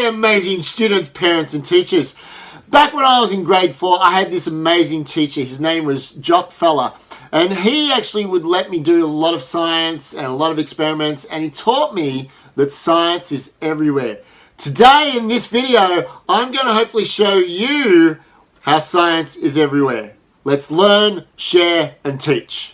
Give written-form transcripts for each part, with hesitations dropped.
Hey amazing students, parents and teachers. Back when I was in grade 4, I had this amazing teacher. His name was Jock Fella. And he actually would let me do a lot of science and a lot of experiments. And he taught me that science is everywhere. Today in this video, I'm going to hopefully show you how science is everywhere. Let's learn, share and teach.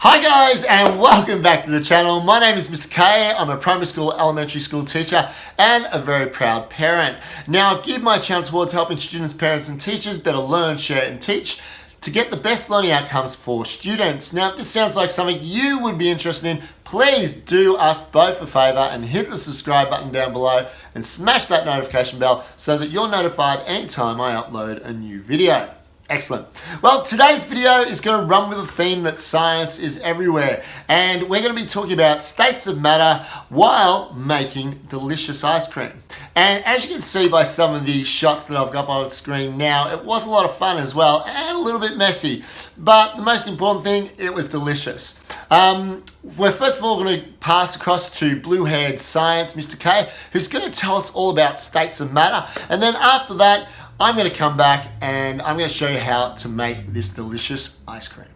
Hi guys and welcome back to the channel. My name is Mr. K. I'm a primary school, elementary school teacher and a very proud parent. Now I've geared my channel towards helping students, parents and teachers better learn, share and teach to get the best learning outcomes for students. Now if this sounds like something you would be interested in, please do us both a favor and hit the subscribe button down below and smash that notification bell so that you're notified anytime I upload a new video. Excellent. Well, today's video is going to run with a theme that science is everywhere. And we're going to be talking about states of matter while making delicious ice cream. And as you can see by some of the shots that I've got on the screen now, it was a lot of fun as well and a little bit messy. But the most important thing, it was delicious. We're first of all going to pass across to blue-haired science, Mr. K, who's going to tell us all about states of matter. And then after that, I'm going to come back and I'm going to show you how to make this delicious ice cream.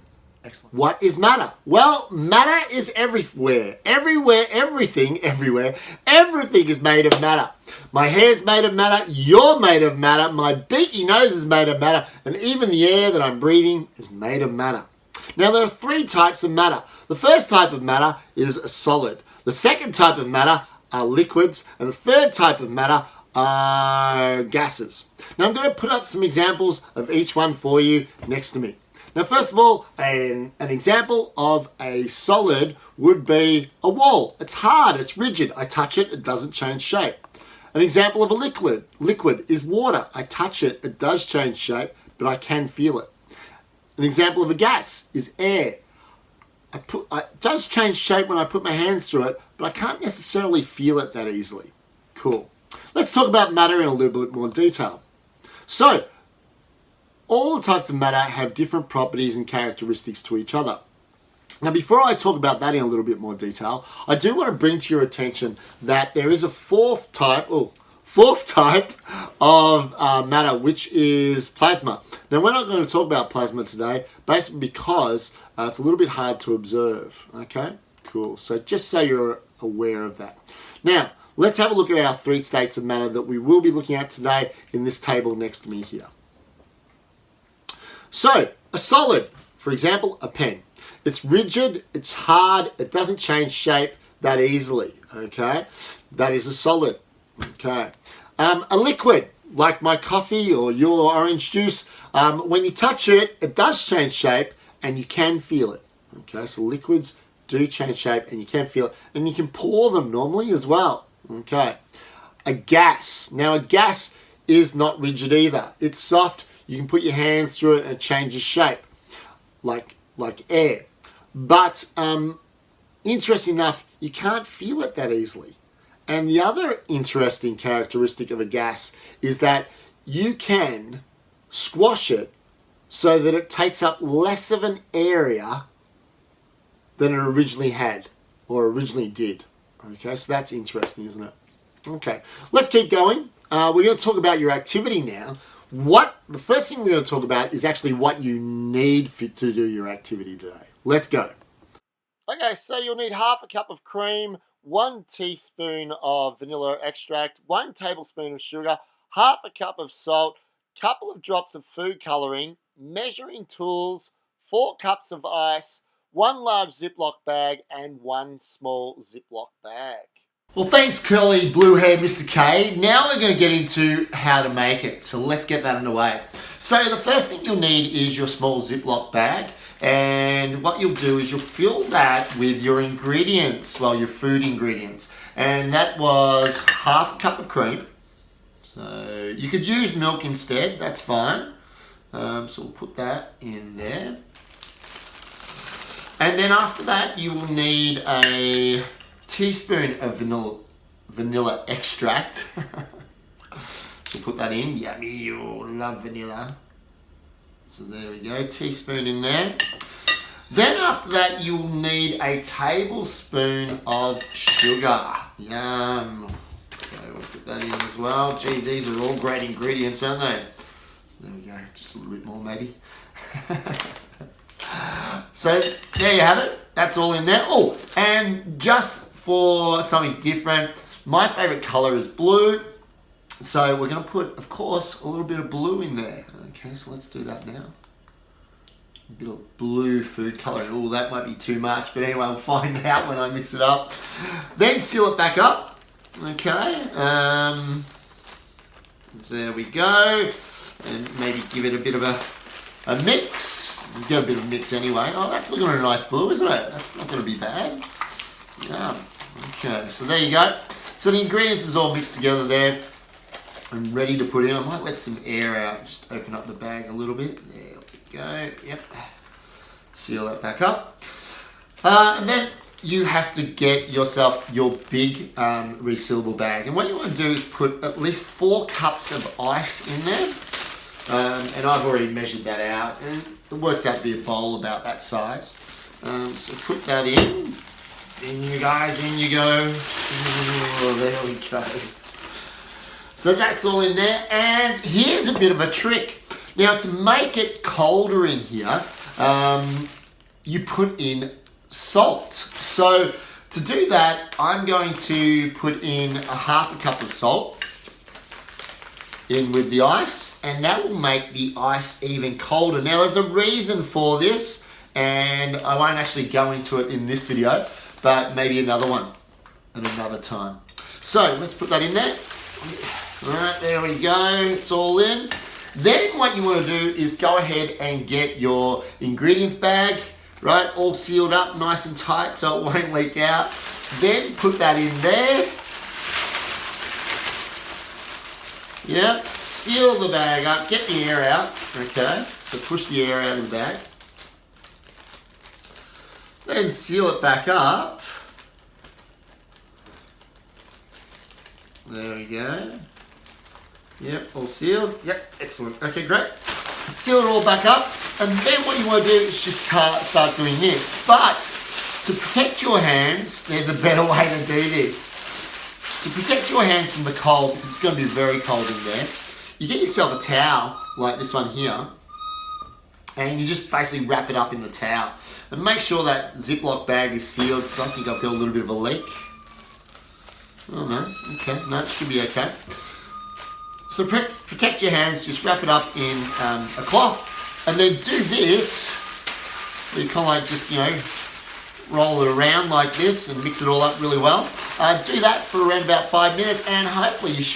Excellent. What is matter? Well, matter is everywhere. Everywhere, everything, everywhere. Everything is made of matter. My hair's made of matter. You're made of matter. My beaky nose is made of matter. And even the air that I'm breathing is made of matter. Now, there are three types of matter. The first type of matter is a solid. The second type of matter are liquids. And the third type of matter are gases. Now I'm going to put up some examples of each one for you next to me. Now first of all, an example of a solid would be a wall. It's hard, it's rigid. I touch it, it doesn't change shape. An example of a liquid is water. I touch it, it does change shape, but I can feel it. An example of a gas is air. It does change shape when I put my hands through it, but I can't necessarily feel it that easily. Cool. Let's talk about matter in a little bit more detail. So, all the types of matter have different properties and characteristics to each other. Now, before I talk about that in a little bit more detail, I do want to bring to your attention that there is a fourth type of matter, which is plasma. Now, we're not going to talk about plasma today, basically because it's a little bit hard to observe. Okay, cool. So, just so you're aware of that. Now, let's have a look at our three states of matter that we will be looking at today in this table next to me here. So, a solid, for example, a pen. It's rigid, it's hard, it doesn't change shape that easily, okay? That is a solid, okay? A liquid, like my coffee or your orange juice, when you touch it, it does change shape and you can feel it, okay? So liquids do change shape and you can feel it, and you can pour them normally as well. Okay, a gas. Now a gas is not rigid either. It's soft. You can put your hands through it and it changes shape, like air. But interesting enough, you can't feel it that easily. And the other interesting characteristic of a gas is that you can squash it so that it takes up less of an area than it originally had or originally did. Okay, so that's interesting, isn't it? Okay, let's keep going. We're going to talk about your activity now. The first thing we're going to talk about is actually what you need to do your activity today. Let's go. Okay, so you'll need half a cup of cream, 1 teaspoon of vanilla extract, 1 tablespoon of sugar, half a cup of salt, couple of drops of food coloring, measuring tools, 4 cups of ice, 1 large Ziploc bag and 1 small Ziploc bag. Well, thanks curly blue hair Mr. K. Now we're going to get into how to make it. So let's get that underway. So the first thing you'll need is your small Ziploc bag. And what you'll do is you'll fill that with your ingredients, well, your food ingredients. And that was half a cup of cream. So you could use milk instead, that's fine. So we'll put that in there. And then after that, you will need a teaspoon of vanilla extract. We'll put that in. Yummy, you love vanilla. So there we go, teaspoon in there. Then after that, you'll need a tablespoon of sugar. Yum. So we'll put that in as well. Gee, these are all great ingredients, aren't they? There we go, just a little bit more maybe. So there you have it. That's all in there. Oh, and just for something different, my favorite color is blue. So we're going to put, of course, a little bit of blue in there. Okay, so let's do that now. A bit of blue food coloring. Oh, that might be too much, but anyway, we'll find out when I mix it up. Then seal it back up. Okay, there we go. And maybe give it a bit of a mix. You get a bit of mix anyway. Oh, that's looking a nice blue, isn't it? That's not going to be bad. Yeah. Okay, so there you go. So the ingredients is all mixed together there. I'm ready to put in. I might let some air out. Just open up the bag a little bit. There we go. Yep. Seal that back up. And then you have to get yourself your big resealable bag. And what you want to do is put at least 4 cups of ice in there. And I've already measured that out. And it works out to be a bowl about that size. So put that in. In you guys, in you go. Oh, there we go. So that's all in there. And here's a bit of a trick. Now to make it colder in here, you put in salt. So to do that, I'm going to put in a half a cup of salt in with the ice, and that will make the ice even colder. Now there's a reason for this, and I won't actually go into it in this video, but maybe another one at another time. So let's put that in there. All right, there we go, it's all in. Then what you want to do is go ahead and get your ingredients bag, right, all sealed up nice and tight so it won't leak out. Then put that in there. Yep, seal the bag up, get the air out, okay, so push the air out of the bag. Then seal it back up. There we go. Yep, all sealed. Yep, excellent. Okay, great. Seal it all back up, and then what you want to do is just start doing this. But to protect your hands, there's a better way to do this. To protect your hands from the cold, because it's going to be very cold in there, you get yourself a towel like this one here, and you just basically wrap it up in the towel. And make sure that Ziploc bag is sealed, because I think I've got a little bit of a leak. Oh no, okay, no, it should be okay. So to protect your hands, just wrap it up in a cloth, and then do this, where you kind of like just, you know, roll it around like this and mix it all up really well. Do that for around about 5 minutes, and hopefully you should